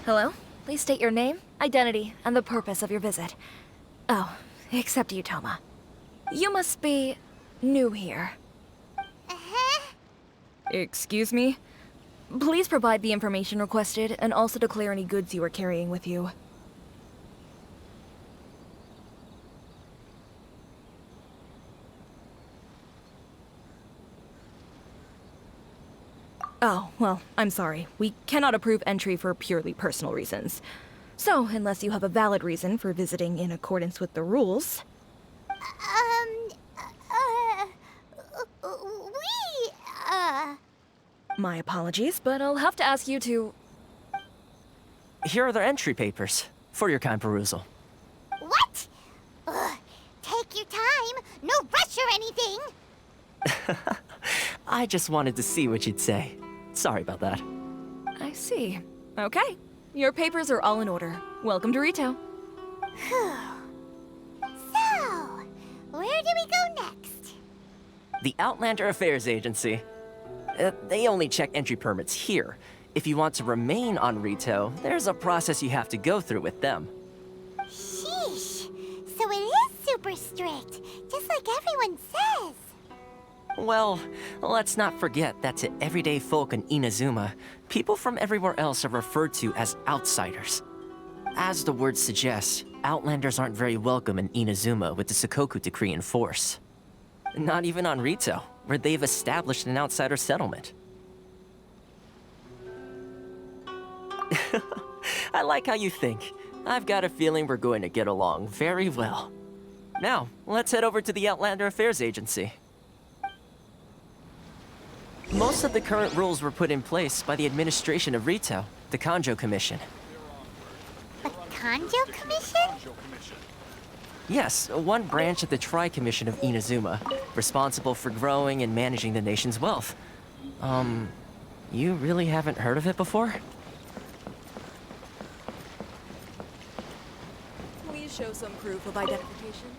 Hello? Please state your name, identity, and the purpose of your visit. Oh, except you, Toma. You must be new here. Excuse me? Please provide the information requested, and also declare any goods you are carrying with you. Oh, well, I'm sorry. We cannot approve entry for purely personal reasons. So, unless you have a valid reason for visiting in accordance with the rules... My apologies, but I'll have to ask you to... Here are their entry papers, for your kind perusal. What? Ugh, take your time. No rush or anything. I just wanted to see what you'd say. Sorry about that. I see. Okay. Your papers are all in order. Welcome to Rito. So, where do we go next? The Outlander Affairs Agency. They only check entry permits here. If you want to remain on Rito, there's a process you have to go through with them. Sheesh. So it is super strict, just like everyone says. Well, let's not forget that to everyday folk in Inazuma, people from everywhere else are referred to as outsiders. As the word suggests, Outlanders aren't very welcome in Inazuma with the Sakoku Decree in force. Not even on Rito, where they've established an outsider settlement. I like how you think. I've got a feeling we're going to get along very well. Now, let's head over to the Outlander Affairs Agency. Most of the current rules were put in place by the administration of Rito, the Kanjo Commission. The Kanjo Commission? Yes, one branch of the Tri-Commission of Inazuma, responsible for growing and managing the nation's wealth. You really haven't heard of it before? Please show some proof of identification.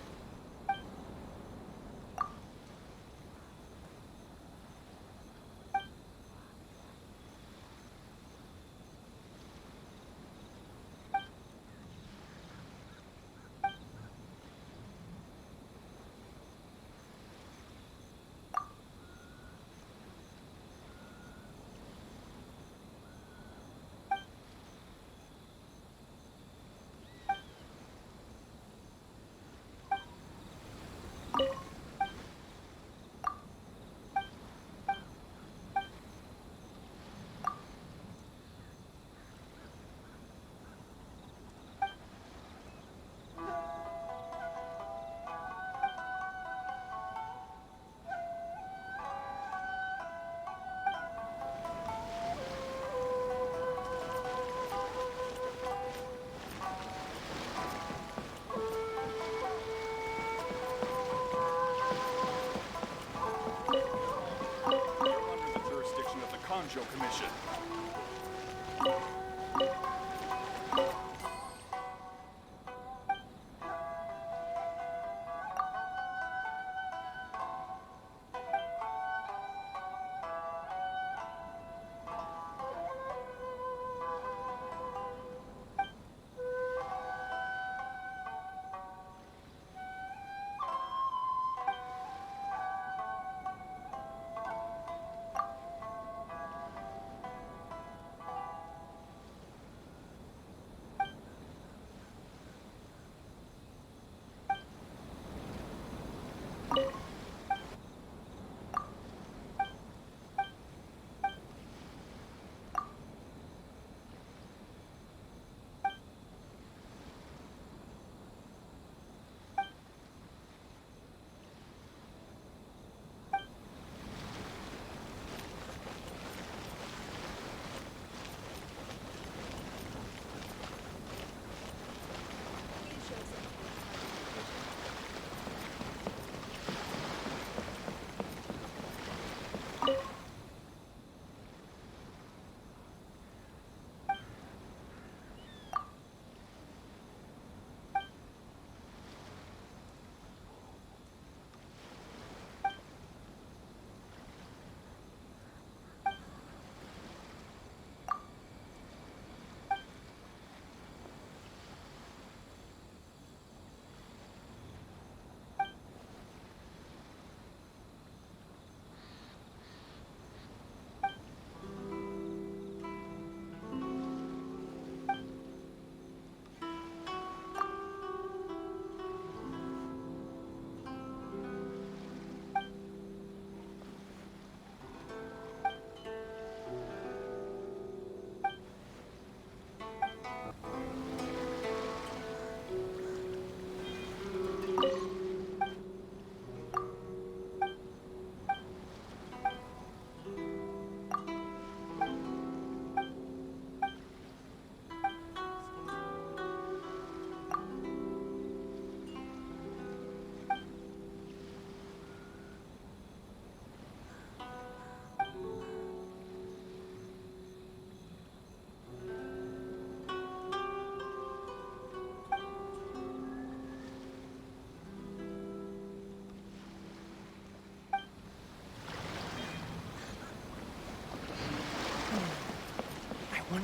Kanjo Commission.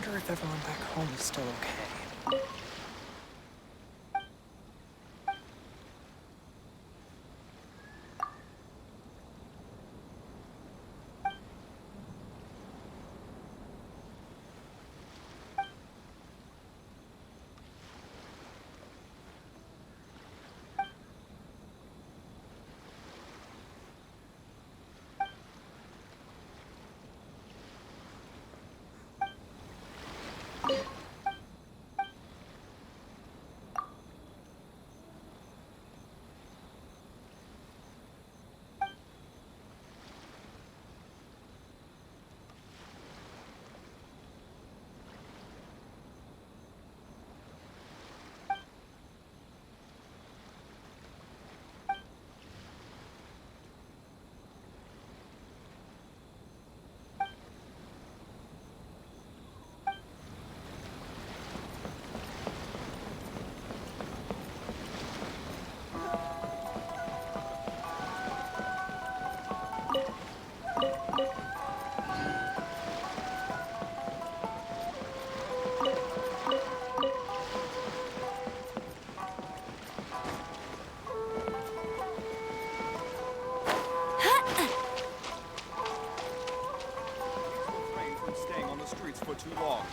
wonder if everyone back home is still okay. Refrain from staying on the streets for too long.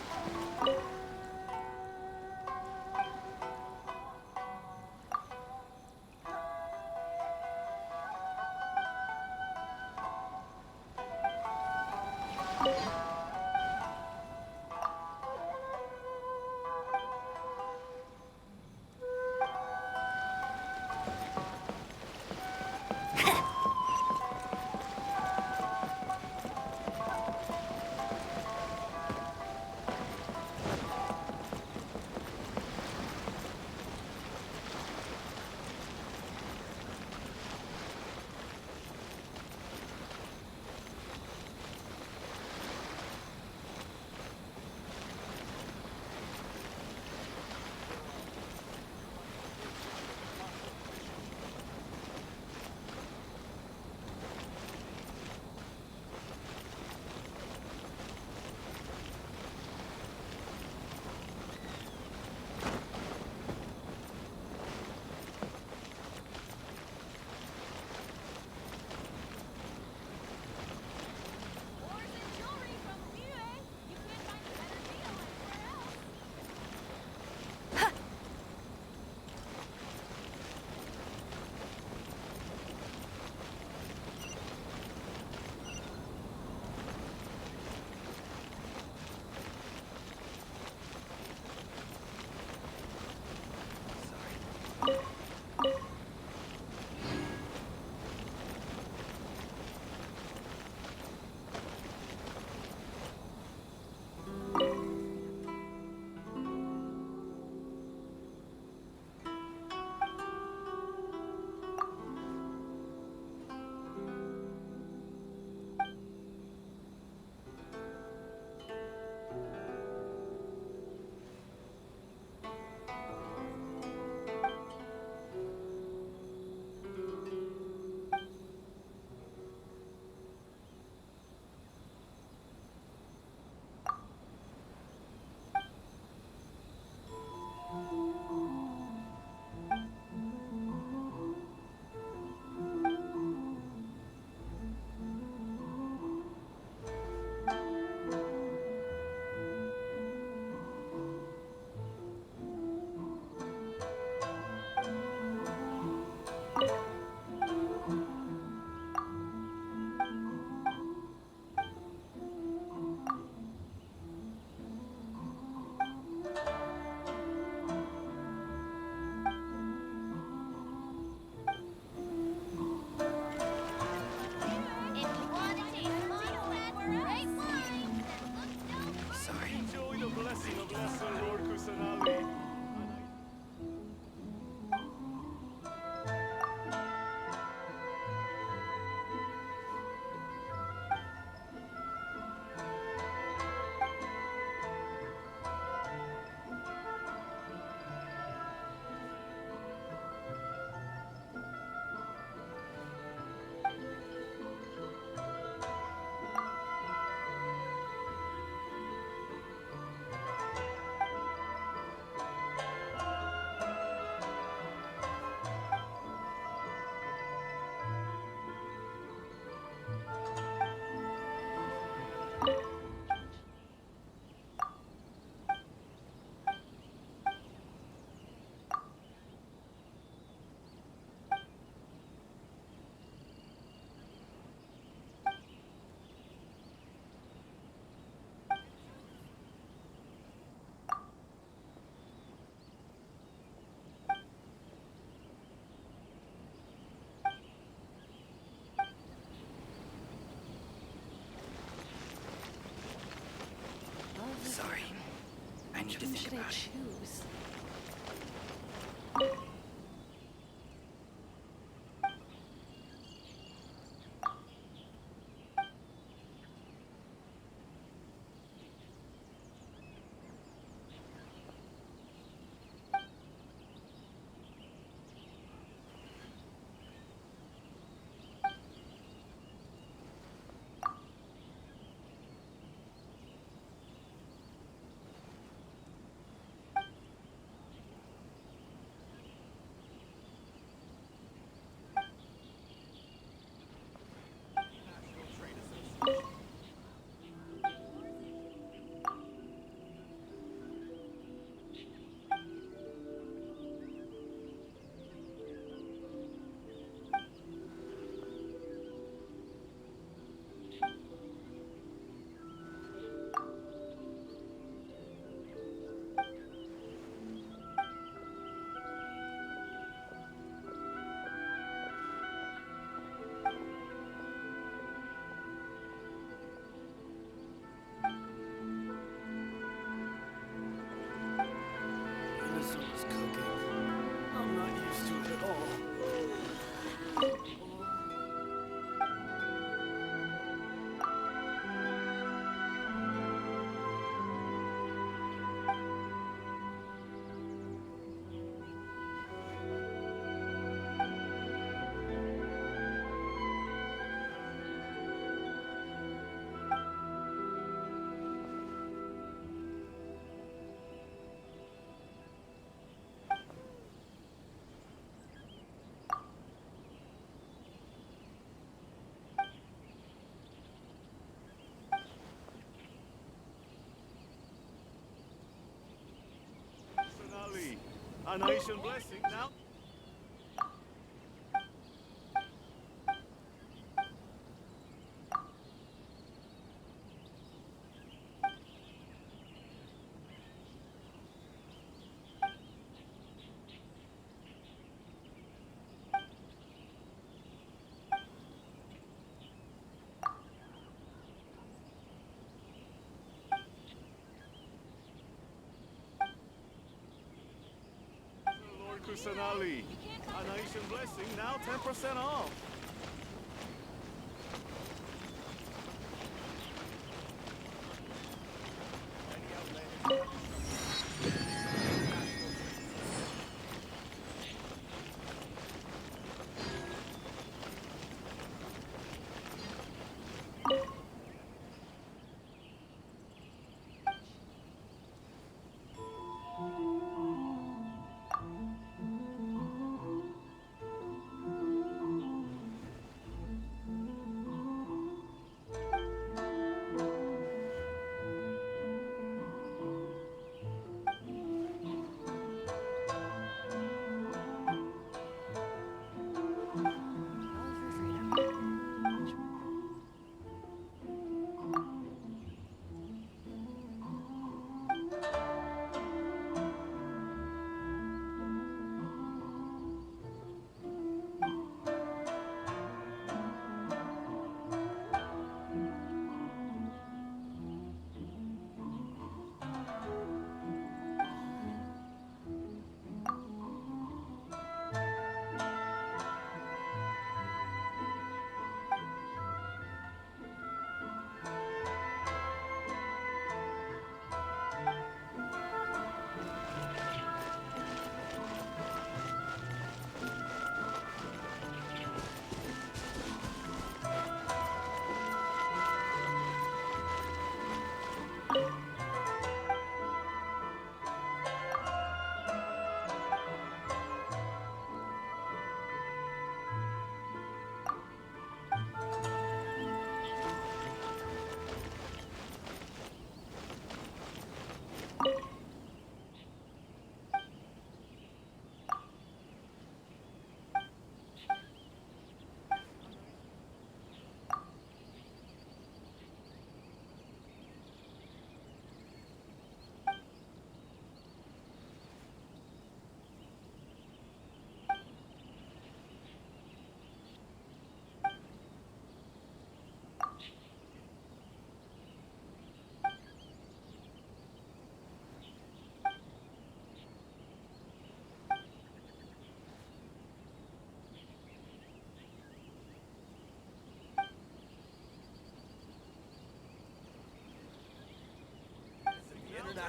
I choose? Inazuma's cooking. I'm not used to it at all. Personally, a nation blessing now. Lord Kusanali, a nation blessing now 10% off.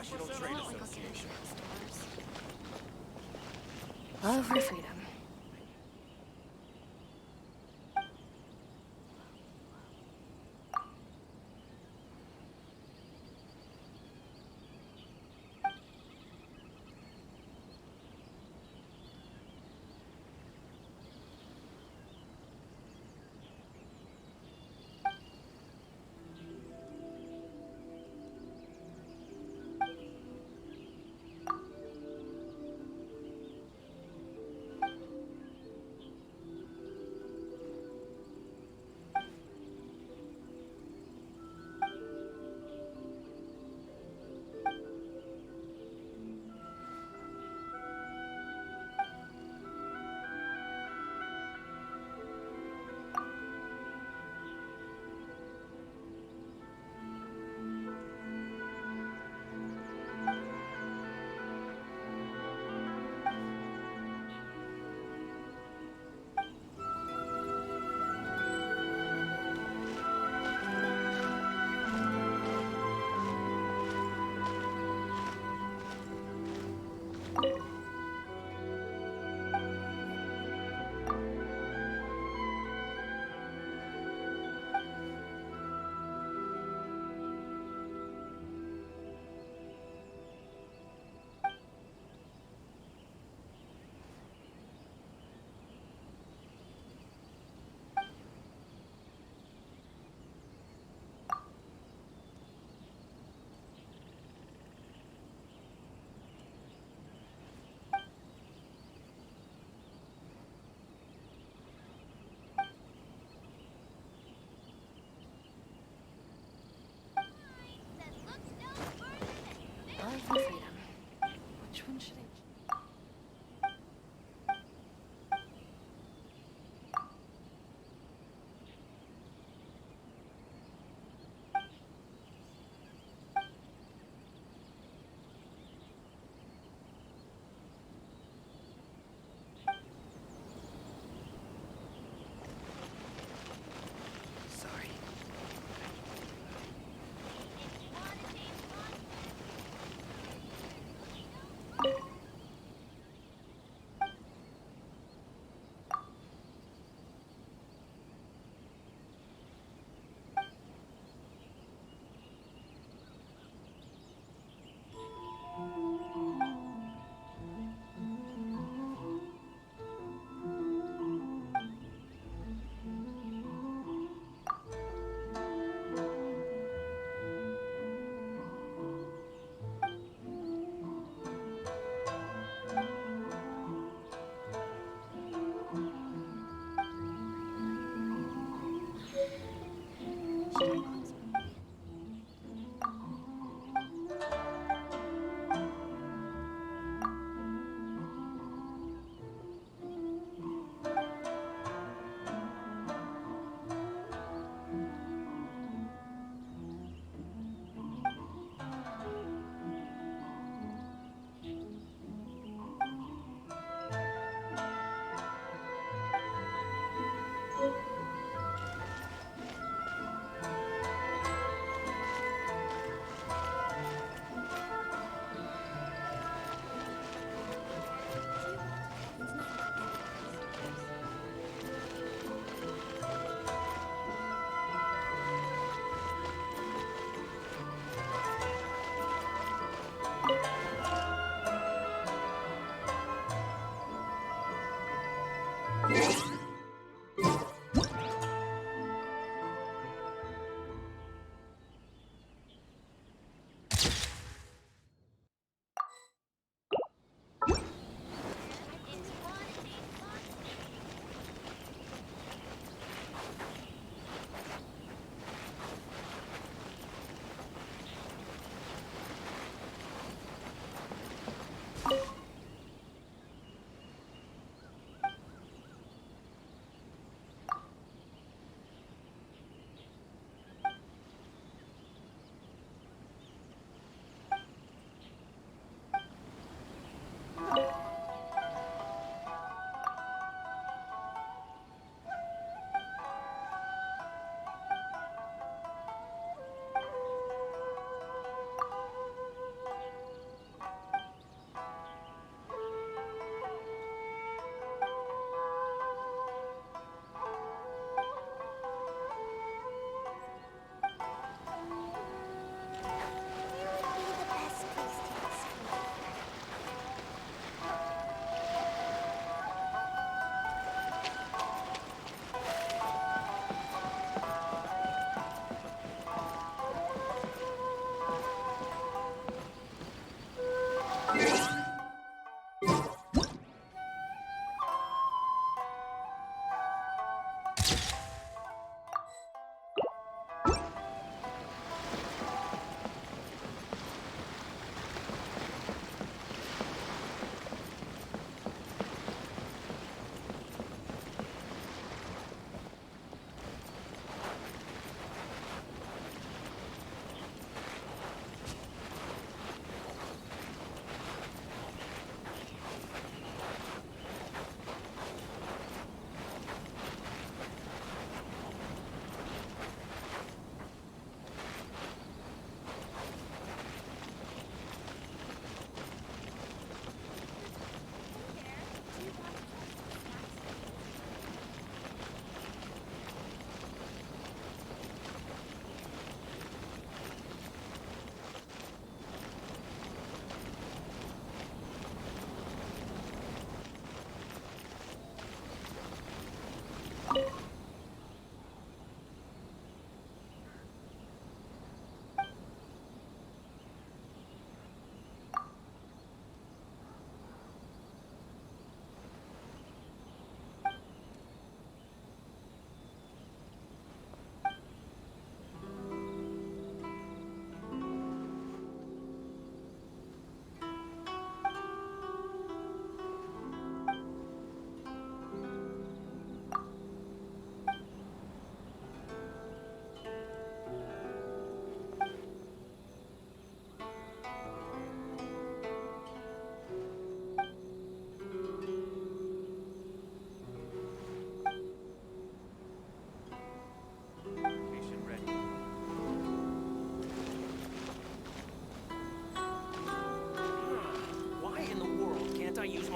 National Trade Association. Love for freedom.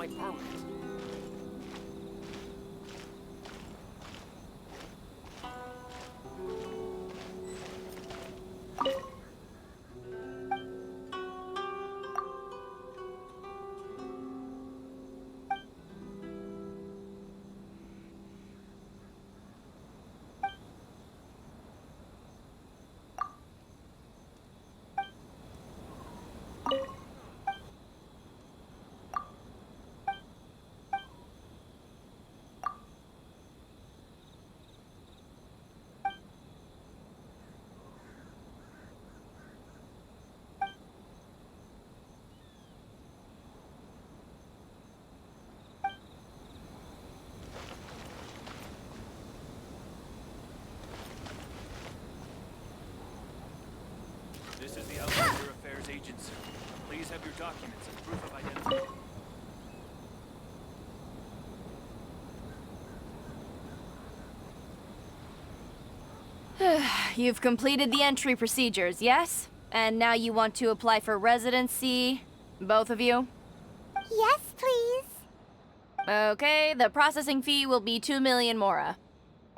my permit. This is the Outlander Affairs Agency. Please have your documents and proof of identity. You've completed the entry procedures, yes? And now you want to apply for residency? Both of you? Yes, please. Okay, the processing fee will be 2 million mora.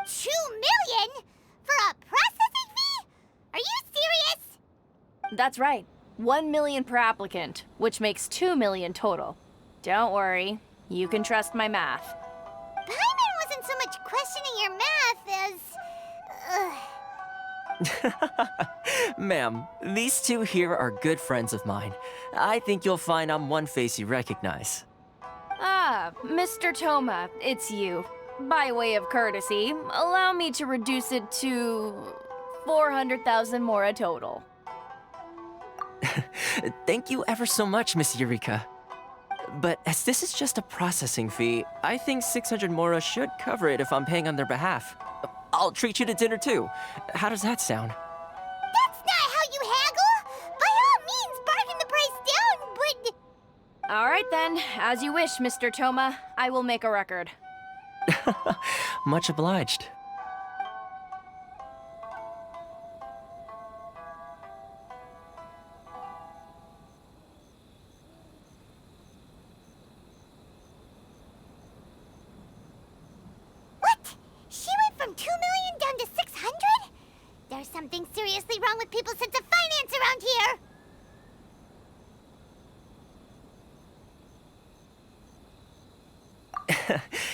2 million? For a processing fee? Are you serious? That's right. 1 million per applicant, which makes 2 million total. Don't worry, you can trust my math. Paimon wasn't so much questioning your math as... Ma'am, these two here are good friends of mine. I think you'll find I'm one face you recognize. Ah, Mr. Toma, it's you. By way of courtesy, allow me to reduce it to 400,000 mora total. Thank you ever so much, Miss Eureka. But as this is just a processing fee, I think 600 mora should cover it if I'm paying on their behalf. I'll treat you to dinner too. How does that sound? That's not how you haggle! By all means, bargain the price down, but... All right then, as you wish, Mr. Toma. I will make a record. Much obliged. What? She went from 2 million down to 600? There's something seriously wrong with people's sense of finance around here!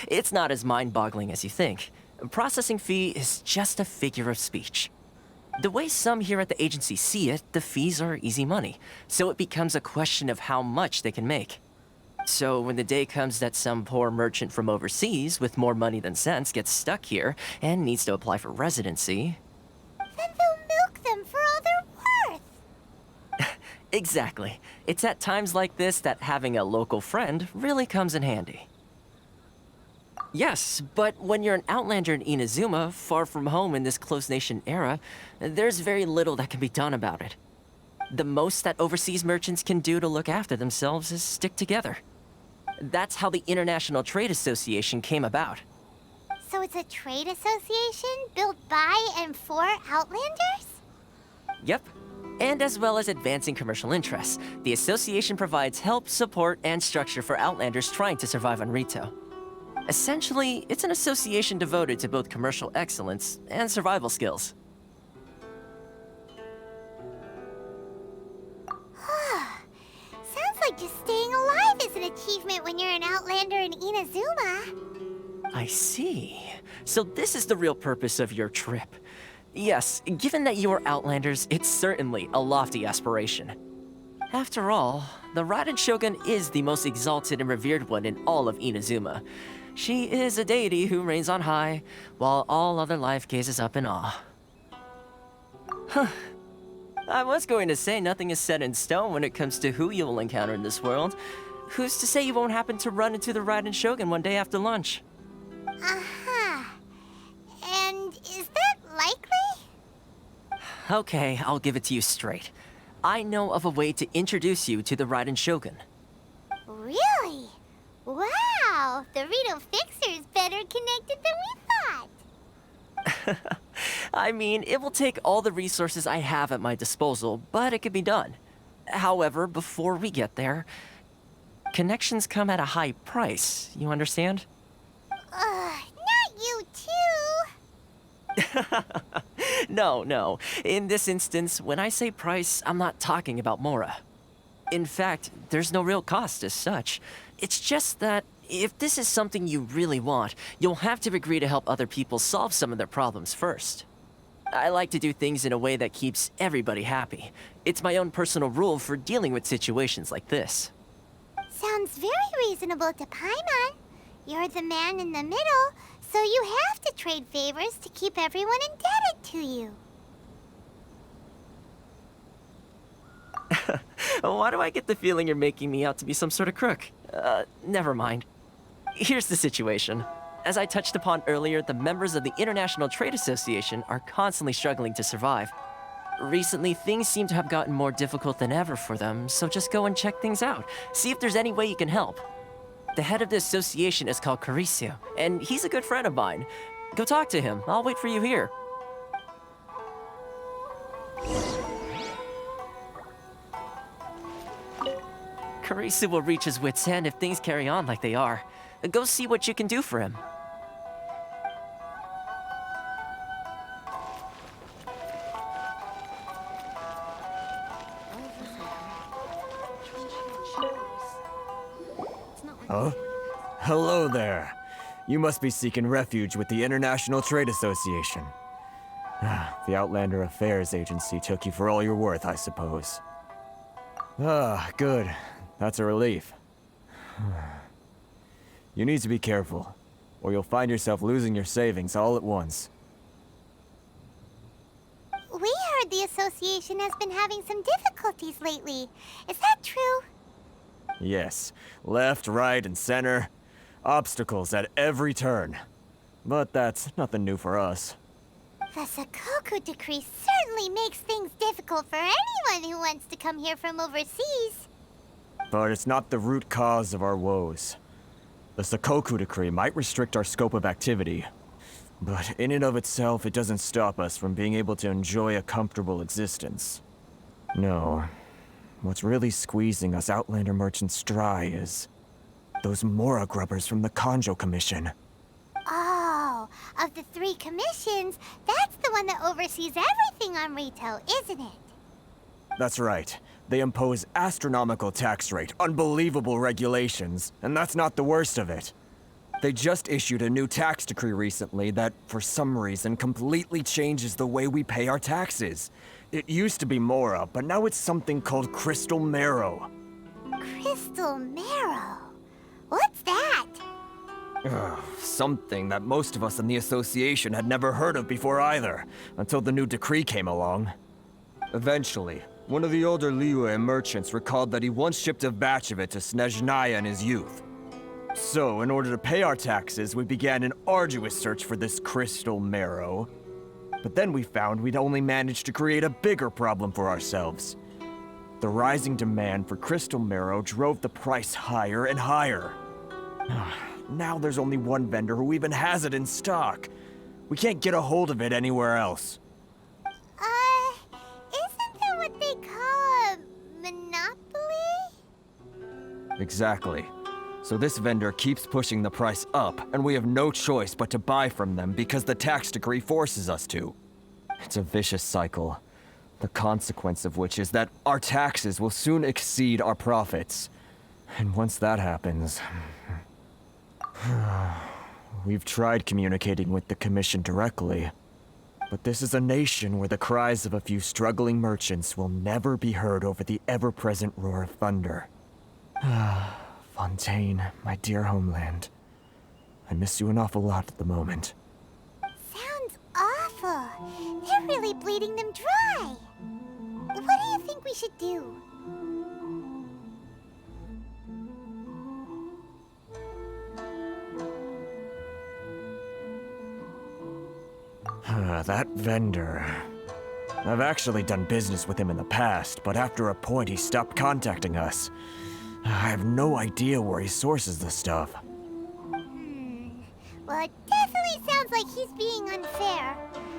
It's not as mind-boggling as you think. Processing fee is just a figure of speech. The way some here at the agency see it, the fees are easy money, so it becomes a question of how much they can make. So when the day comes that some poor merchant from overseas with more money than sense gets stuck here and needs to apply for residency... Then they'll milk them for all they're worth! Exactly. It's at times like this that having a local friend really comes in handy. Yes, but when you're an outlander in Inazuma, far from home in this closed nation era, there's very little that can be done about it. The most that overseas merchants can do to look after themselves is stick together. That's how the International Trade Association came about. So it's a trade association built by and for Outlanders? Yep. And as well as advancing commercial interests, the association provides help, support, and structure for Outlanders trying to survive on Rito. Essentially, it's an association devoted to both commercial excellence and survival skills. Sounds like just staying alive is an achievement when you're an Outlander in Inazuma. I see. So this is the real purpose of your trip. Yes, given that you are Outlanders, it's certainly a lofty aspiration. After all, the Raiden Shogun is the most exalted and revered one in all of Inazuma. She is a deity who reigns on high, while all other life gazes up in awe. Huh. I was going to say nothing is set in stone when it comes to who you will encounter in this world. Who's to say you won't happen to run into the Raiden Shogun one day after lunch? Uh-huh. And is that likely? Okay, I'll give it to you straight. I know of a way to introduce you to the Raiden Shogun. Really? Wow! The Rito Fixer's better connected than we thought! I mean, it will take all the resources I have at my disposal, but it can be done. However, before we get there... Connections come at a high price, you understand? Not you too. No. In this instance, when I say price, I'm not talking about Mora. In fact, there's no real cost as such. It's just that if this is something you really want, you'll have to agree to help other people solve some of their problems first. I like to do things in a way that keeps everybody happy. It's my own personal rule for dealing with situations like this. Sounds very reasonable to Paimon. You're the man in the middle, so you have to trade favors to keep everyone indebted to you. Why do I get the feeling you're making me out to be some sort of crook? Never mind. Here's the situation. As I touched upon earlier, the members of the International Trade Association are constantly struggling to survive. Recently, things seem to have gotten more difficult than ever for them, so just go and check things out. See if there's any way you can help. The head of the association is called Caricio, and he's a good friend of mine. Go talk to him. I'll wait for you here. Caricio will reach his wit's end if things carry on like they are. Go see what you can do for him. Huh? Hello there. You must be seeking refuge with the International Trade Association. The Outlander Affairs Agency took you for all you're worth, I suppose. Good. That's a relief. You need to be careful, or you'll find yourself losing your savings all at once. We heard the association has been having some difficulties lately. Is that true? Yes. Left, right, and center. Obstacles at every turn. But that's nothing new for us. The Sakoku decree certainly makes things difficult for anyone who wants to come here from overseas. But it's not the root cause of our woes. The Sakoku decree might restrict our scope of activity, but in and of itself, it doesn't stop us from being able to enjoy a comfortable existence. No. What's really squeezing us Outlander merchants dry is those Mora grubbers from the Kanjo Commission. Oh, of the 3 commissions, that's the one that oversees everything on retail, isn't it? That's right. They impose astronomical tax rate, unbelievable regulations, and that's not the worst of it. They just issued a new tax decree recently that, for some reason, completely changes the way we pay our taxes. It used to be Mora, but now it's something called Crystal Marrow. Crystal Marrow? What's that? Something that most of us in the association had never heard of before either, until the new decree came along. Eventually, one of the older Liyue merchants recalled that he once shipped a batch of it to Snezhnaya in his youth. So, in order to pay our taxes, we began an arduous search for this Crystal Marrow. But then we found we'd only managed to create a bigger problem for ourselves. The rising demand for Crystal Marrow drove the price higher and higher. Now there's only one vendor who even has it in stock. We can't get a hold of it anywhere else. Isn't that what they call a monopoly? Exactly. So this vendor keeps pushing the price up, and we have no choice but to buy from them because the tax decree forces us to. It's a vicious cycle, the consequence of which is that our taxes will soon exceed our profits. And once that happens... We've tried communicating with the Commission directly, but this is a nation where the cries of a few struggling merchants will never be heard over the ever-present roar of thunder. Fontaine, my dear homeland. I miss you an awful lot at the moment. Sounds awful. They're really bleeding them dry. What do you think we should do? That vendor... I've actually done business with him in the past, but after a point he stopped contacting us. I have no idea where he sources the stuff. Well, it definitely sounds like he's being unfair.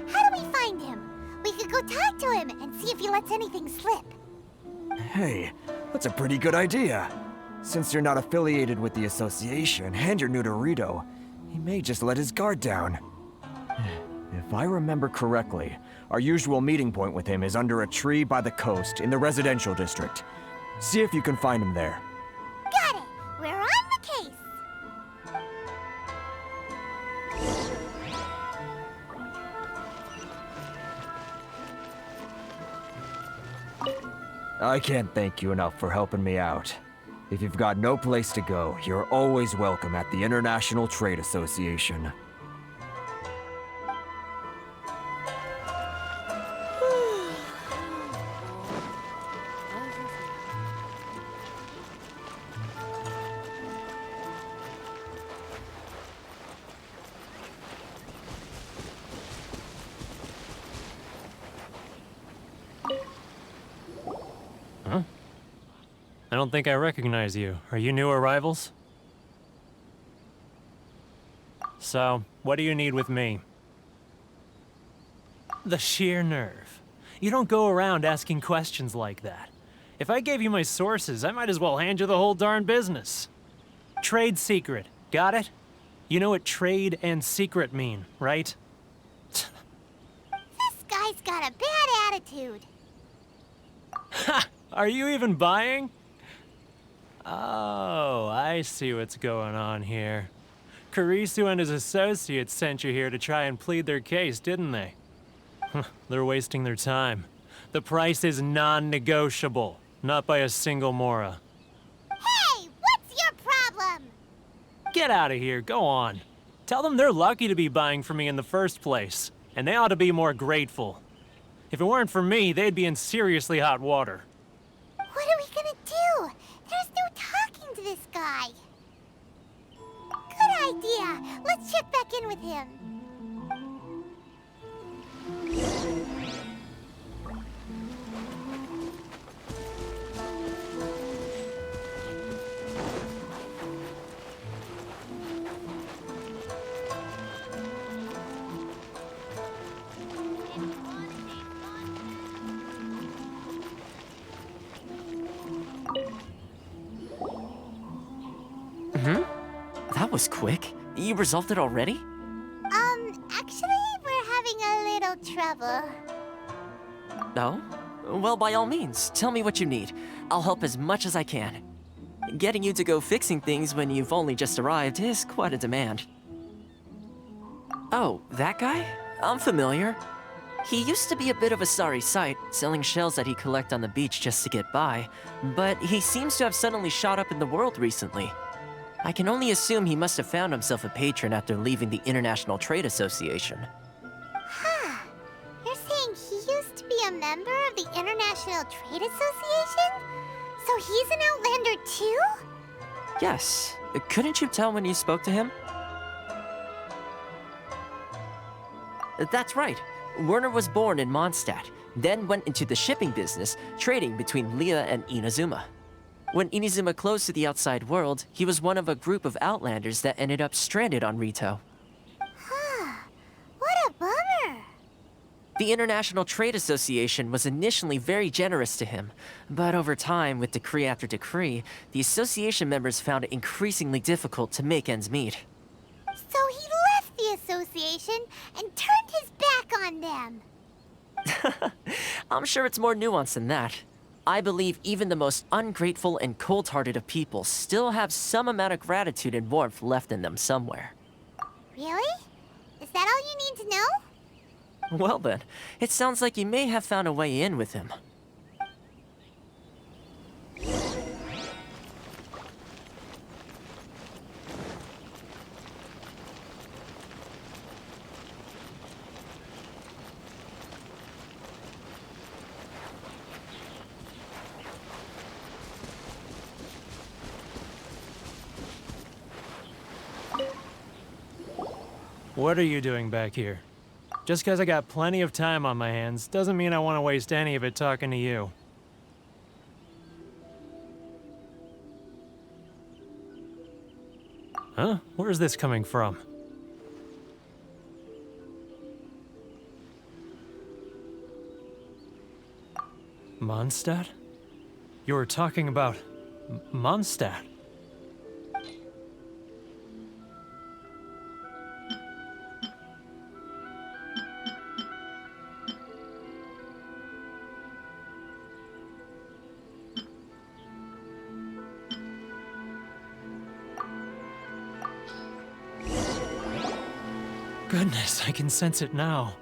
How do we find him? We could go talk to him and see if he lets anything slip. Hey, that's a pretty good idea. Since you're not affiliated with the association and you're new to Rito, he may just let his guard down. If I remember correctly, our usual meeting point with him is under a tree by the coast in the residential district. See if you can find him there. Got it! We're on the case! I can't thank you enough for helping me out. If you've got no place to go, you're always welcome at the International Trade Association. I don't think I recognize you. Are you new arrivals? So, what do you need with me? The sheer nerve. You don't go around asking questions like that. If I gave you my sources, I might as well hand you the whole darn business. Trade secret. Got it? You know what trade and secret mean, right? This guy's got a bad attitude. Ha! Are you even buying? Oh, I see what's going on here. Kurisu and his associates sent you here to try and plead their case, didn't they? They're wasting their time. The price is non-negotiable, not by a single Mora. Hey, what's your problem? Get out of here, go on. Tell them they're lucky to be buying from me in the first place, and they ought to be more grateful. If it weren't for me, they'd be in seriously hot water. What are we gonna do? There's no talking to this guy. Good idea. Let's check back in with him. That was quick. You resolved it already? Actually, we're having a little trouble. No? Well, by all means, tell me what you need. I'll help as much as I can. Getting you to go fixing things when you've only just arrived is quite a demand. Oh, that guy? I'm familiar. He used to be a bit of a sorry sight, selling shells that he collect on the beach just to get by, but he seems to have suddenly shot up in the world recently. I can only assume he must have found himself a patron after leaving the International Trade Association. Huh. You're saying he used to be a member of the International Trade Association? So he's an Outlander too? Yes. Couldn't you tell when you spoke to him? That's right. Werner was born in Mondstadt, then went into the shipping business, trading between Leah and Inazuma. When Inazuma closed to the outside world, he was one of a group of Outlanders that ended up stranded on Rito. Huh. What a bummer. The International Trade Association was initially very generous to him, but over time, with decree after decree, the association members found it increasingly difficult to make ends meet. So he left the association and turned his back on them. I'm sure it's more nuanced than that. I believe even the most ungrateful and cold-hearted of people still have some amount of gratitude and warmth left in them somewhere. Really? Is that all you need to know? Well then, it sounds like you may have found a way in with him. What are you doing back here? Just because I got plenty of time on my hands doesn't mean I want to waste any of it talking to you. Huh? Where's this coming from? Mondstadt? You were talking about Mondstadt. goodness, I can sense it now.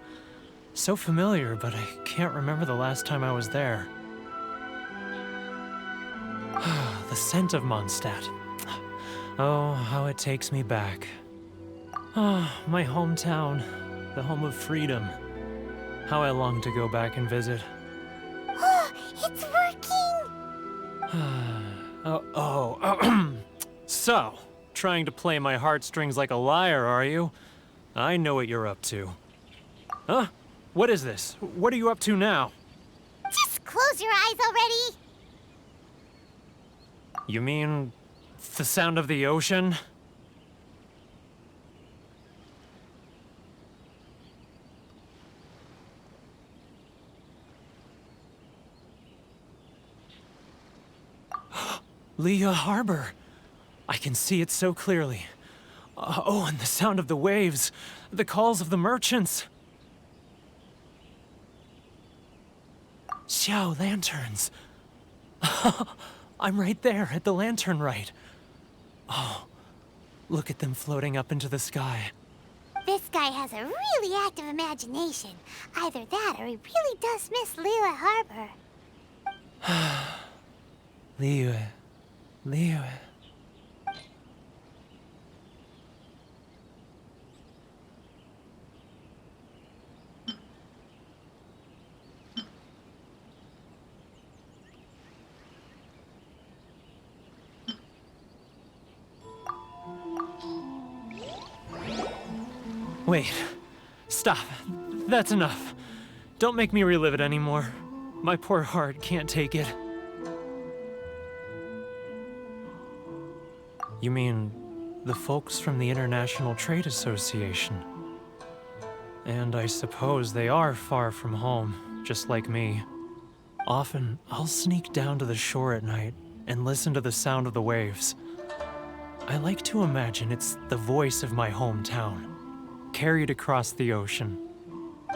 So familiar, but I can't remember the last time I was there. The scent of Mondstadt. Oh, how it takes me back. Oh, my hometown, the home of freedom. How I long to go back and visit. Oh, it's working! So, trying to play my heartstrings like a liar, are you? I know what you're up to. Huh? What is this? What are you up to now? Just close your eyes already! You mean the sound of the ocean? Leah Harbor. I can see it so clearly. Oh, and the sound of the waves. The calls of the merchants. Xiao lanterns. I'm right there at the lantern right. Oh, look at them floating up into the sky. This guy has a really active imagination. Either that or he really does miss Liyue Harbor. Liyue. Liyue. Wait. Stop. That's enough. Don't make me relive it anymore. My poor heart can't take it. You mean the folks from the International Trade Association? And I suppose they are far from home, just like me. Often, I'll sneak down to the shore at night and listen to the sound of the waves. I like to imagine it's the voice of my hometown, carried across the ocean.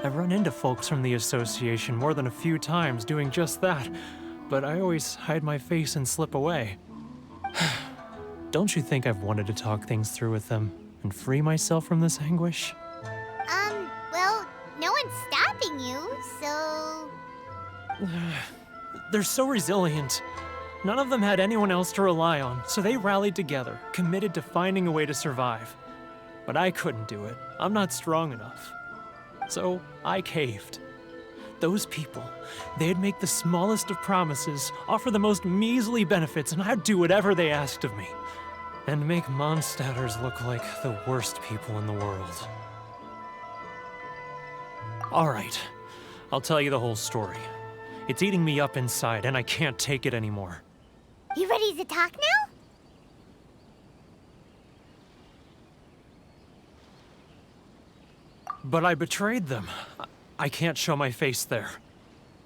I've run into folks from the association more than a few times doing just that, but I always hide my face and slip away. Don't you think I've wanted to talk things through with them and free myself from this anguish? Well, no one's stopping you, so... They're so resilient. None of them had anyone else to rely on, so they rallied together, committed to finding a way to survive. But I couldn't do it. I'm not strong enough. So I caved. Those people, they'd make the smallest of promises, offer the most measly benefits, and I'd do whatever they asked of me. And make Mondstadters look like the worst people in the world. All right, I'll tell you the whole story. It's eating me up inside, and I can't take it anymore. You ready to talk now? But I betrayed them. I can't show my face there.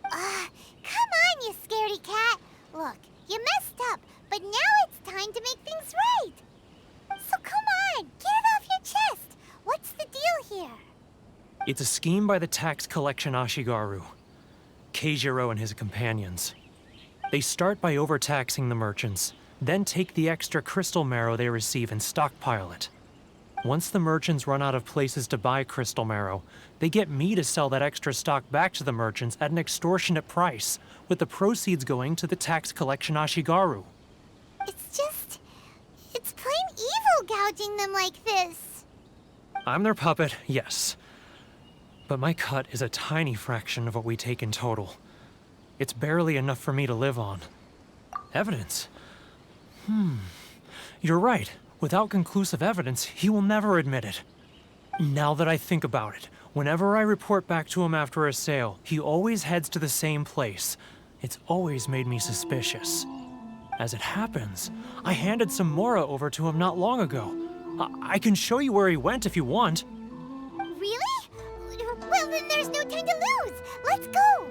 Come on, you scaredy cat. Look, you messed up, but now it's time to make things right. So come on, get it off your chest. What's the deal here? It's a scheme by the tax collection Ashigaru, Keijiro and his companions. They start by overtaxing the merchants, then take the extra crystal marrow they receive and stockpile it. Once the merchants run out of places to buy crystal marrow, they get me to sell that extra stock back to the merchants at an extortionate price, with the proceeds going to the tax collection Ashigaru. It's plain evil gouging them like this. I'm their puppet, yes. But my cut is a tiny fraction of what we take in total. It's barely enough for me to live on. Evidence? You're right. Without conclusive evidence, he will never admit it. Now that I think about it, whenever I report back to him after a sale, he always heads to the same place. It's always made me suspicious. As it happens, I handed some Mora over to him not long ago. I can show you where he went if you want. Really? Well, then there's no time to lose. Let's go.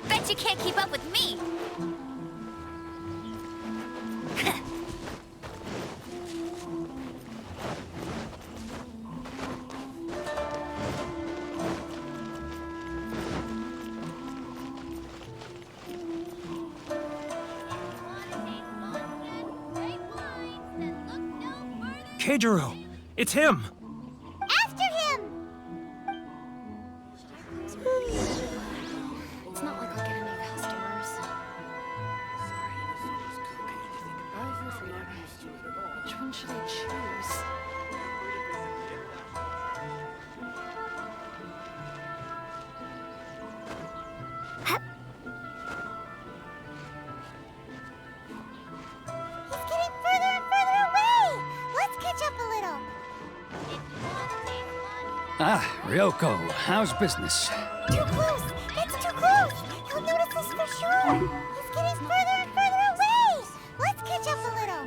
Bet you can't keep up with me. Keijiro! It's him! After him! It's not like I'll get any customers. Love or freedom? Which one should I choose? He's getting further and further away! Let's catch up a little. Ah, Ryoko, how's business? Too close! That's too close! He'll notice us for sure! He's getting further and further away! Let's catch up a little.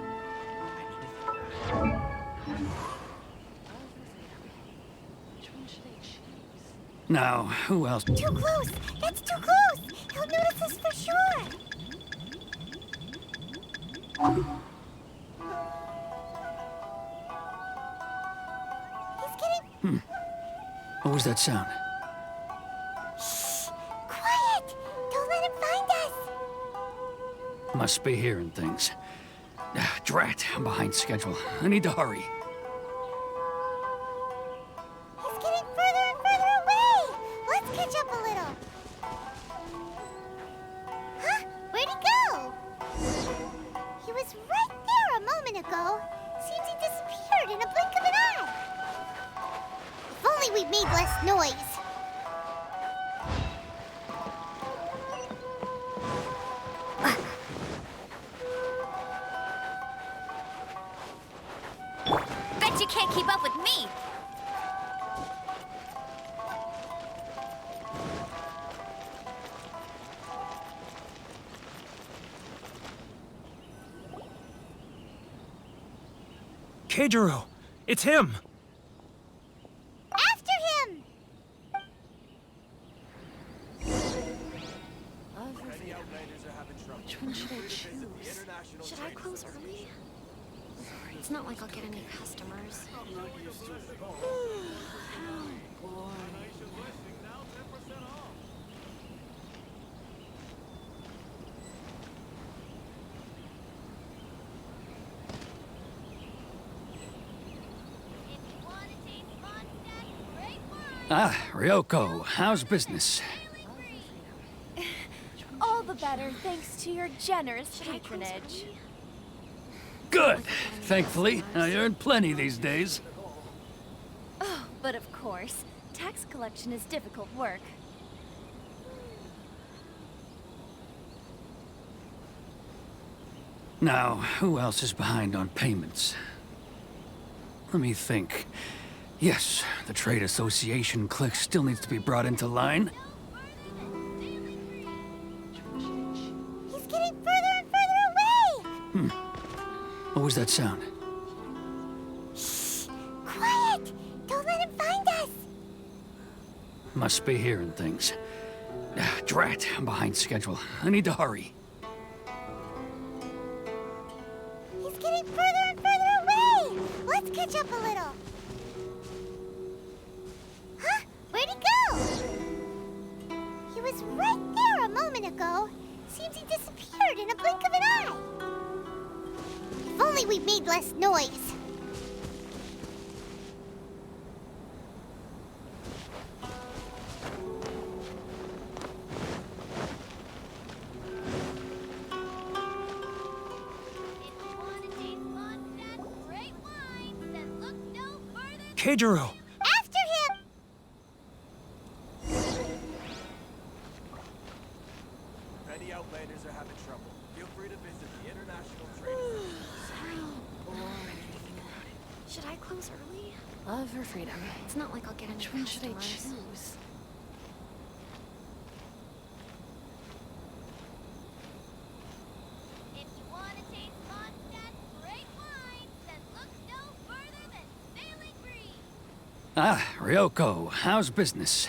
Now, who else? Too close! That's too close! He'll notice us for sure! He's getting... What was that sound? Shh! Quiet! Don't let him find us! Must be hearing things. Ah, drat, I'm behind schedule. I need to hurry. He's getting further and further away! Let's catch up a little. Huh? Where'd he go? He was right there a moment ago. Seems he disappeared in a blink of an eye. If only we'd made less noise. Bet you can't keep up with me. Keijiro! It's him! After him! Which one should I choose? Should I close early? It's not like I'll get any customers. Ah, Ryoko, how's business? All the better thanks to your generous patronage. Good. Thankfully, I earn plenty these days. Oh, but of course, tax collection is difficult work. Now, who else is behind on payments? Let me think. Yes, the trade association clique still needs to be brought into line. He's getting further and further away! What was that sound? Shh! Quiet! Don't let him find us! Must be hearing things. Ah, drat, I'm behind schedule. I need to hurry. He's getting further and further away! Let's catch up a little. Huh? Where'd he go? He was right there a moment ago. Seems he disappeared in a blink of an eye. If only we'd made less noise. Keijiro! After him! If any Outlanders are having trouble, feel free to visit the International Trade Should I close early? Love or freedom? It's not like I'll get any Which one should I choose? If you want to taste Mondstadt's great wine, then look no further than Sailing Breeze. Ah, Ryoko, how's business?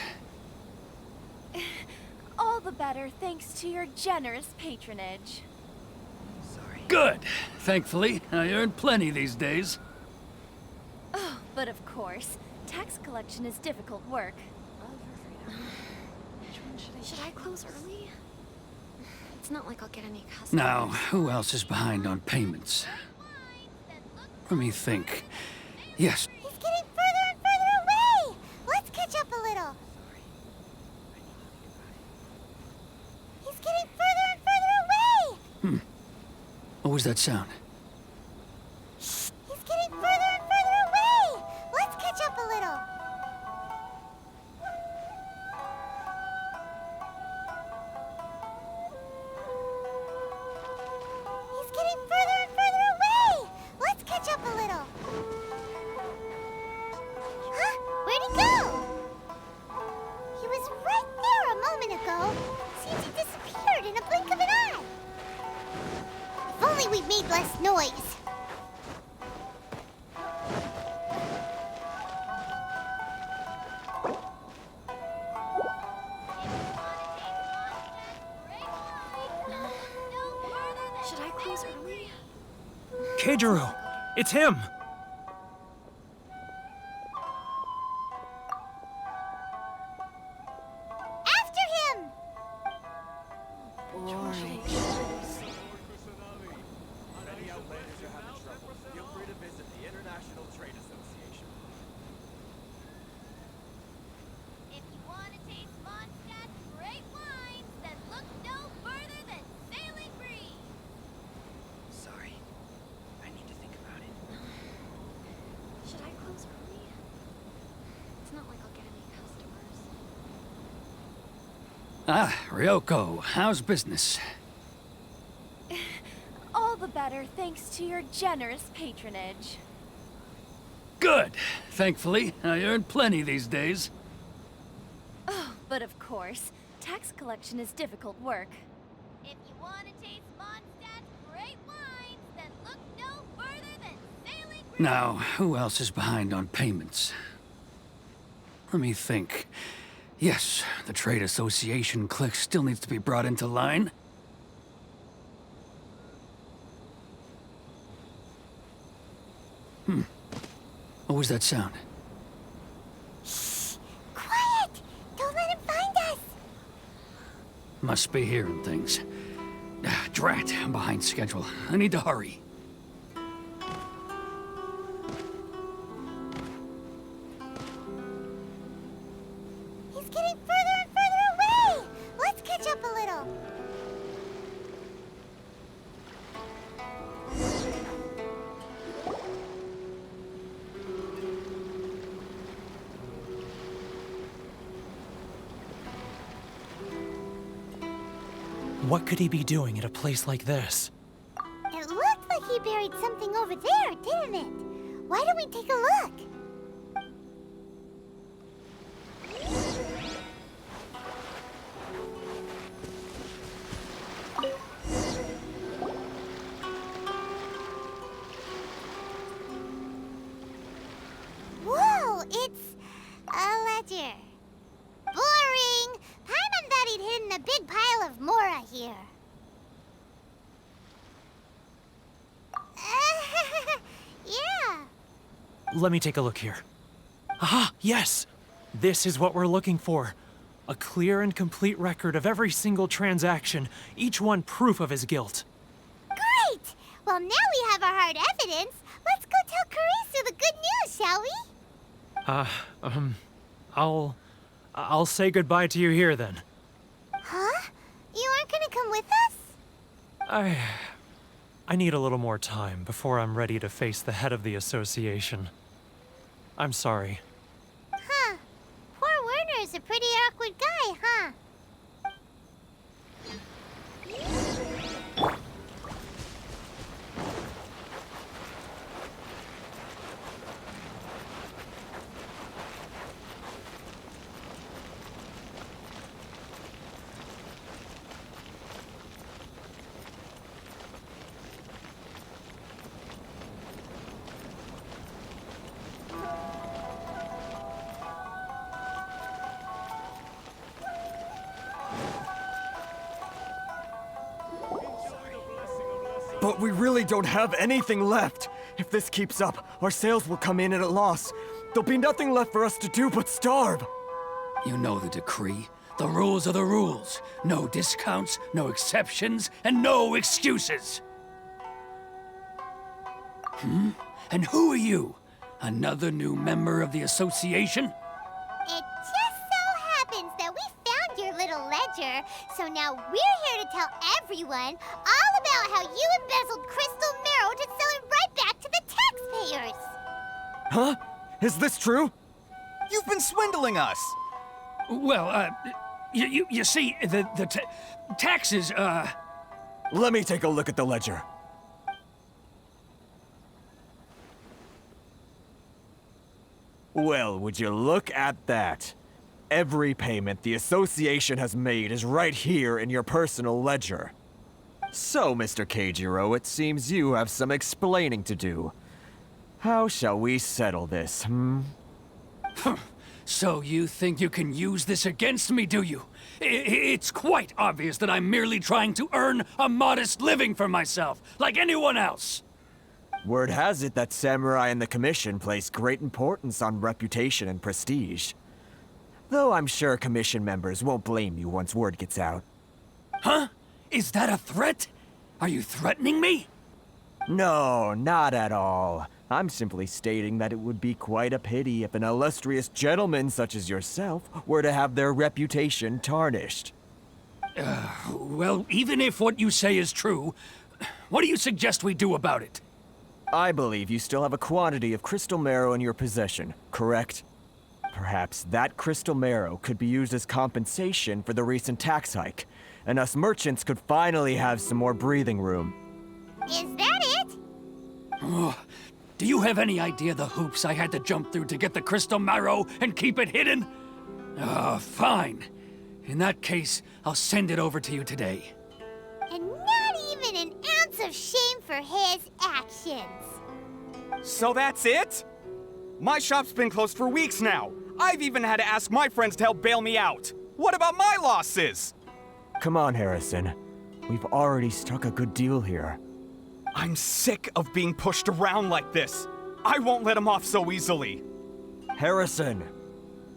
All the better thanks to your generous patronage. Good. Thankfully, I earn plenty these days. Oh, but of course, tax collection is difficult work. Should I close early? It's not like I'll get any customers. Now, who else is behind on payments? Let me think. Yes. He's getting further and further away! Let's catch up a little. He's getting further and further away! What was that sound? He's getting further and further away! Let's catch up a little. He's getting further and further away! Let's catch up a little. Huh? Where'd he go? He was right there a moment ago. Seems he disappeared in a blink of an eye. If only we made less noise. Should I close early? Keijiro! It's him! After him! Many outlanders are having trouble. Feel free to visit the International Trade Association. If you want to taste Mondstadt's great wines, then look no further than Sailing Breeze. Sorry. I need to think about it. Should I close early? It's not like I'll get any customers. Ah, Ryoko, how's business? All the better thanks to your generous patronage. Good. Thankfully, I earn plenty these days. Oh, but of course, tax collection is difficult work. If you want to taste Mondstadt's great wines, then look no further than Sailing Breeze. Now, who else is behind on payments? Let me think. Yes, the Trade Association clique still needs to be brought into line. What was that sound? Quiet! Don't let him find us! Must be hearing things. Ah, drat, I'm behind schedule. I need to hurry. He's getting further and further away! Let's catch up a little. What could he be doing at a place like this? It looked like he buried something over there, didn't it? Why don't we take a look? Whoa, it's a ledger. Boring! Paimon thought he'd hidden a big pile of Mora here. Yeah. Let me take a look here. Aha, yes! This is what we're looking for. A clear and complete record of every single transaction, each one proof of his guilt. Great! Well, now we have our hard evidence. Let's go tell Karisu the good news, shall we? I'll say goodbye to you here then. Huh? You aren't gonna come with us? I need a little more time before I'm ready to face the head of the association. I'm sorry. Huh. Poor Werner's a pretty awkward guy, huh? But we really don't have anything left. If this keeps up, our sales will come in at a loss. There'll be nothing left for us to do but starve. You know the decree. The rules are the rules. No discounts, no exceptions, and no excuses. And who are you? Another new member of the association? It just so happens that we found your little ledger, so now we're here to tell everyone all about how you embezzled crystal marrow to sell it right back to the taxpayers. Huh? Is this true? You've been swindling us! Well, you see, the taxes, Let me take a look at the ledger. Well, would you look at that? Every payment the association has made is right here in your personal ledger. So, Mr. Keijiro, it seems you have some explaining to do. How shall we settle this, So you think you can use this against me, do you? It's quite obvious that I'm merely trying to earn a modest living for myself, like anyone else. Word has it that samurai and the commission place great importance on reputation and prestige. Though I'm sure commission members won't blame you once word gets out. Huh? Is that a threat? Are you threatening me? No, not at all. I'm simply stating that it would be quite a pity if an illustrious gentleman such as yourself were to have their reputation tarnished. Well, even if what you say is true, what do you suggest we do about it? I believe you still have a quantity of crystal marrow in your possession, correct? Perhaps that crystal marrow could be used as compensation for the recent tax hike, and us merchants could finally have some more breathing room. Is that it? Oh, do you have any idea the hoops I had to jump through to get the crystal marrow and keep it hidden? Fine. In that case, I'll send it over to you today. And not even an ounce of shame for his actions. So that's it? My shop's been closed for weeks now. I've even had to ask my friends to help bail me out. What about my losses? Come on, Harrison. We've already struck a good deal here. I'm sick of being pushed around like this. I won't let him off so easily. Harrison!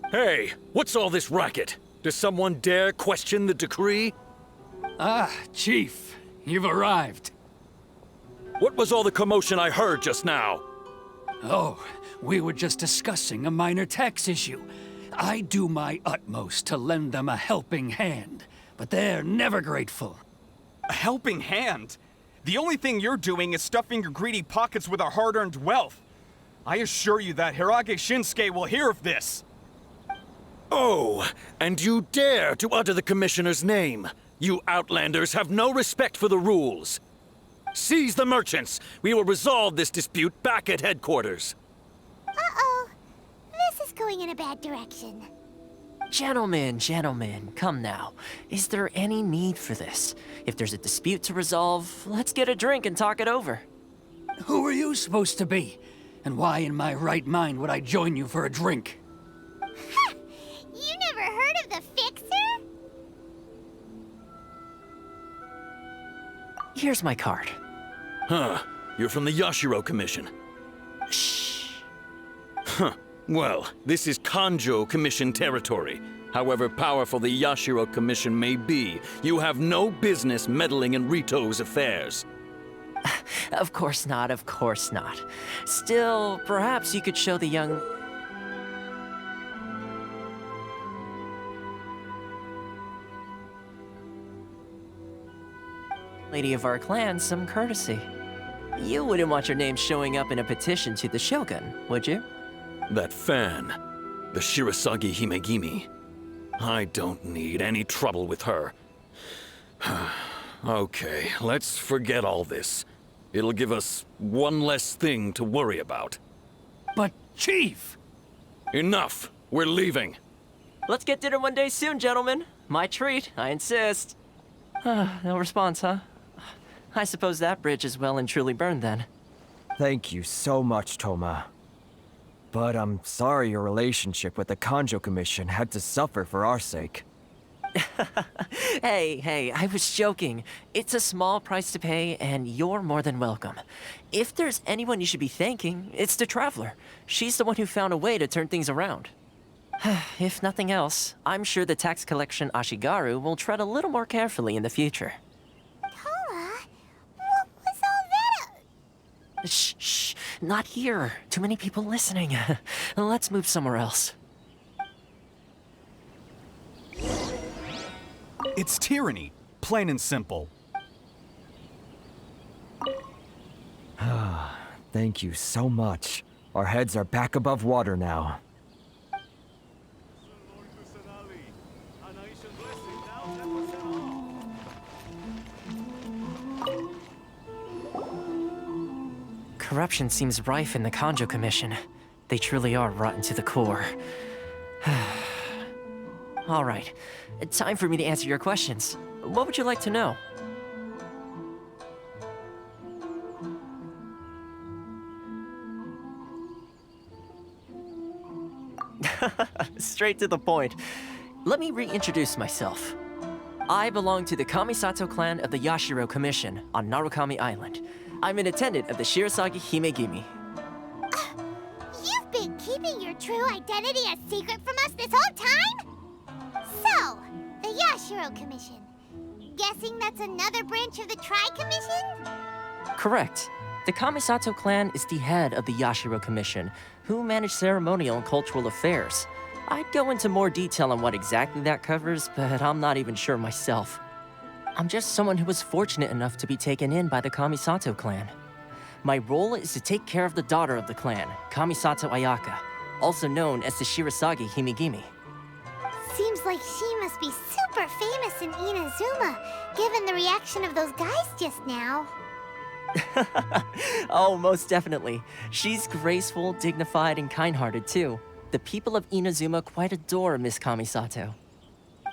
Hey, what's all this racket? Does someone dare question the decree? Ah, Chief, you've arrived. What was all the commotion I heard just now? Oh, we were just discussing a minor tax issue. I do my utmost to lend them a helping hand, but they're never grateful. A helping hand? The only thing you're doing is stuffing your greedy pockets with our hard-earned wealth. I assure you that Hirage Shinsuke will hear of this. Oh, and you dare to utter the Commissioner's name. You Outlanders have no respect for the rules. Seize the merchants. We will resolve this dispute back at headquarters. Uh-oh. This is going in a bad direction. Gentlemen, come now. Is there any need for this? If there's a dispute to resolve, let's get a drink and talk it over. Who are you supposed to be? And why in my right mind would I join you for a drink? Ha! You never heard of the Fixer? Here's my card. Huh. You're from the Yashiro Commission. Shh. Huh. Well, this is Kanjo Commission territory. However powerful the Yashiro Commission may be, you have no business meddling in Rito's affairs. Of course not, of course not. Still, perhaps you could show the young... lady of our clan some courtesy. You wouldn't want your name showing up in a petition to the Shogun, would you? That fan, the Shirasagi Himegimi. I don't need any trouble with her. Okay, let's forget all this. It'll give us one less thing to worry about. But, Chief! Enough! We're leaving. Let's get dinner one day soon, gentlemen. My treat, I insist. No response, huh? I suppose that bridge is well and truly burned then. Thank you so much, Toma. But I'm sorry your relationship with the Kanjo Commission had to suffer for our sake. Hey, I was joking. It's a small price to pay, and you're more than welcome. If there's anyone you should be thanking, it's the Traveler. She's the one who found a way to turn things around. If nothing else, I'm sure the tax collection Ashigaru will tread a little more carefully in the future. Toma, what was all that? Shh. not here. Too many people listening. Let's move somewhere else. It's tyranny, plain and simple. Thank you so much. Our heads are back above water now. Lord Kusanali, Anaisan blessing now 10% off. Corruption seems rife in the Kanjo Commission. They truly are rotten to the core. All right, time for me to answer your questions. What would you like to know? Straight to the point. Let me reintroduce myself. I belong to the Kamisato clan of the Yashiro Commission on Narukami Island. I'm an attendant of the Shirasagi Himegimi. You've been keeping your true identity a secret from us this whole time? So, the Yashiro Commission. Guessing that's another branch of the Tri-Commission? Correct. The Kamisato clan is the head of the Yashiro Commission, who manage ceremonial and cultural affairs. I'd go into more detail on what exactly that covers, but I'm not even sure myself. I'm just someone who was fortunate enough to be taken in by the Kamisato clan. My role is to take care of the daughter of the clan, Kamisato Ayaka, also known as the Shirasagi Himegimi. Seems like she must be super famous in Inazuma, given the reaction of those guys just now. Oh, most definitely. She's graceful, dignified, and kind-hearted too. The people of Inazuma quite adore Miss Kamisato.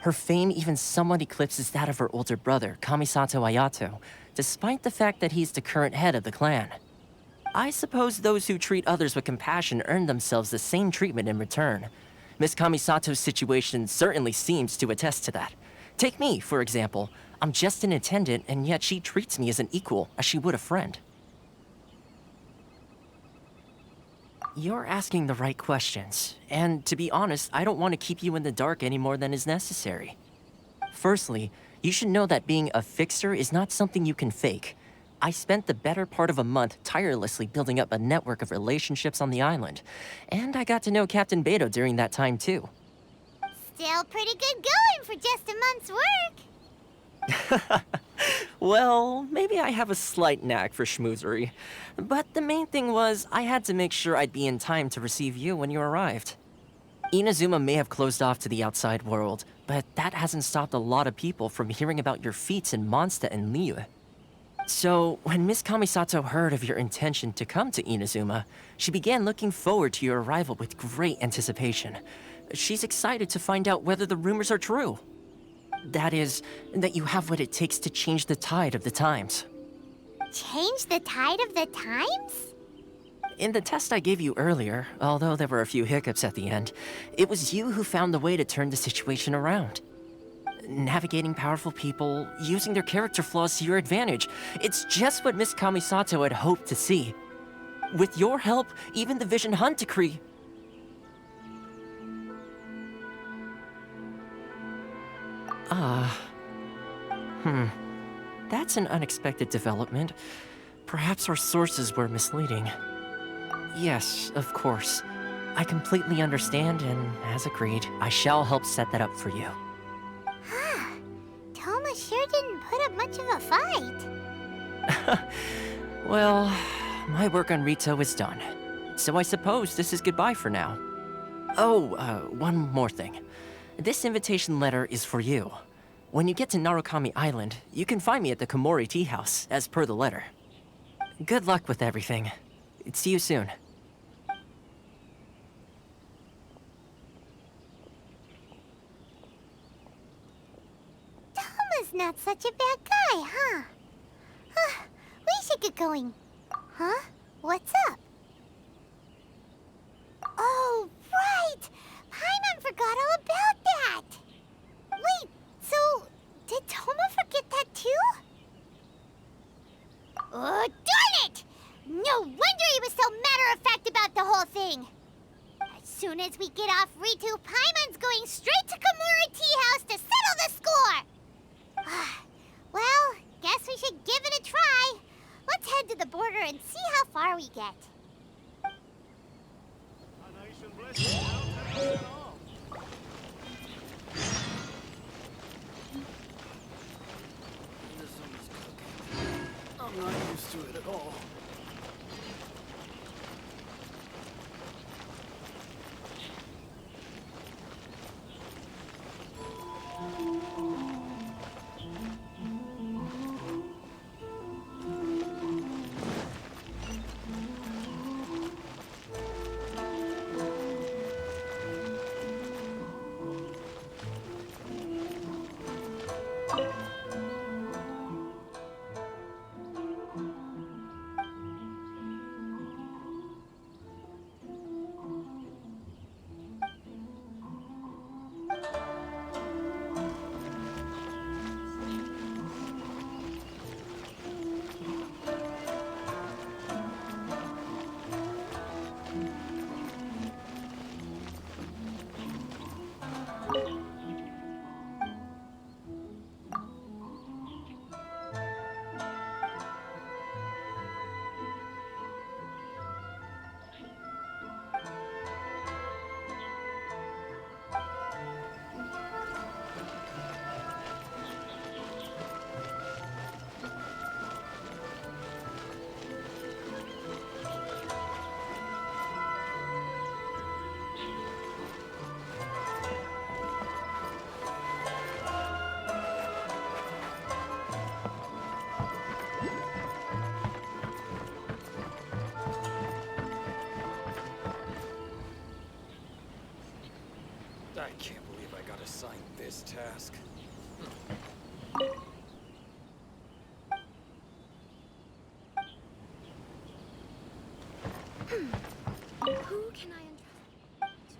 Her fame even somewhat eclipses that of her older brother, Kamisato Ayato, despite the fact that he's the current head of the clan. I suppose those who treat others with compassion earn themselves the same treatment in return. Miss Kamisato's situation certainly seems to attest to that. Take me, for example. I'm just an attendant, and yet she treats me as an equal, as she would a friend. You're asking the right questions, and to be honest, I don't want to keep you in the dark any more than is necessary. Firstly, you should know that being a fixer is not something you can fake. I spent the better part of a month tirelessly building up a network of relationships on the island, and I got to know Captain Beidou during that time too. Still pretty good going for just a month's work. Well, maybe I have a slight knack for schmoozery. But the main thing was, I had to make sure I'd be in time to receive you when you arrived. Inazuma may have closed off to the outside world, but that hasn't stopped a lot of people from hearing about your feats in Mondstadt and Liyue. So, when Miss Kamisato heard of your intention to come to Inazuma, she began looking forward to your arrival with great anticipation. She's excited to find out whether the rumors are true. That is, that you have what it takes to change the tide of the times. Change the tide of the times? In the test I gave you earlier, although there were a few hiccups at the end, it was you who found the way to turn the situation around. Navigating powerful people, using their character flaws to your advantage. It's just what Miss Kamisato had hoped to see. With your help, even the Vision Hunt decree... That's an unexpected development. Perhaps our sources were misleading. Yes, of course. I completely understand, and as agreed, I shall help set that up for you. Toma sure didn't put up much of a fight. Well, my work on Rito is done. So I suppose this is goodbye for now. Oh, one more thing. This invitation letter is for you. When you get to Narukami Island, you can find me at the Komori Tea House, as per the letter. Good luck with everything. See you soon. Toma's not such a bad guy, huh? We should get going. Huh? What's up? Oh, right! Paimon forgot all about that! Wait, so did Toma forget that too? Oh, darn it! No wonder he was so matter-of-fact about the whole thing! As soon as we get off Ritu, Paimon's going straight to Komori Tea House to settle the score! Well, guess we should give it a try. Let's head to the border and see how far we get. believe I got assigned this task. Who can I entrust to?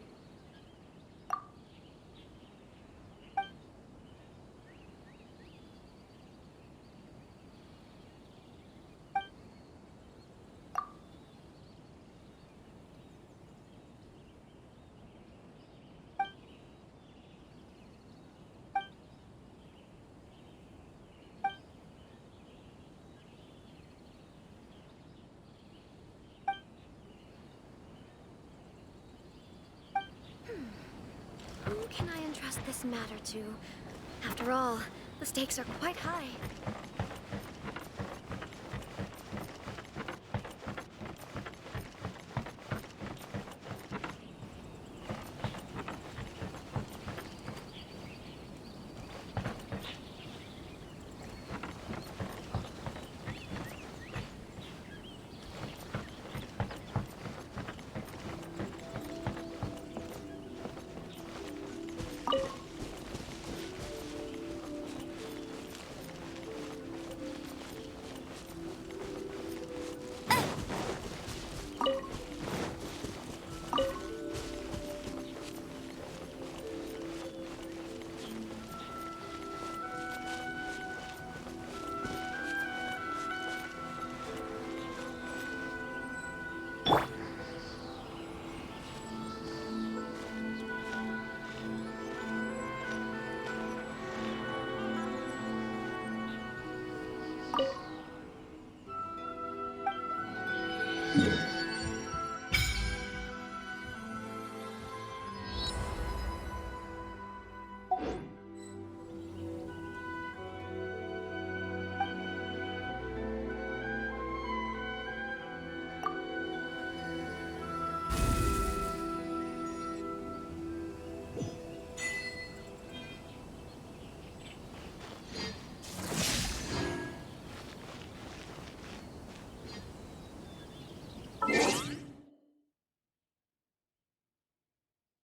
Who can I entrust this matter to? After all, the stakes are quite high.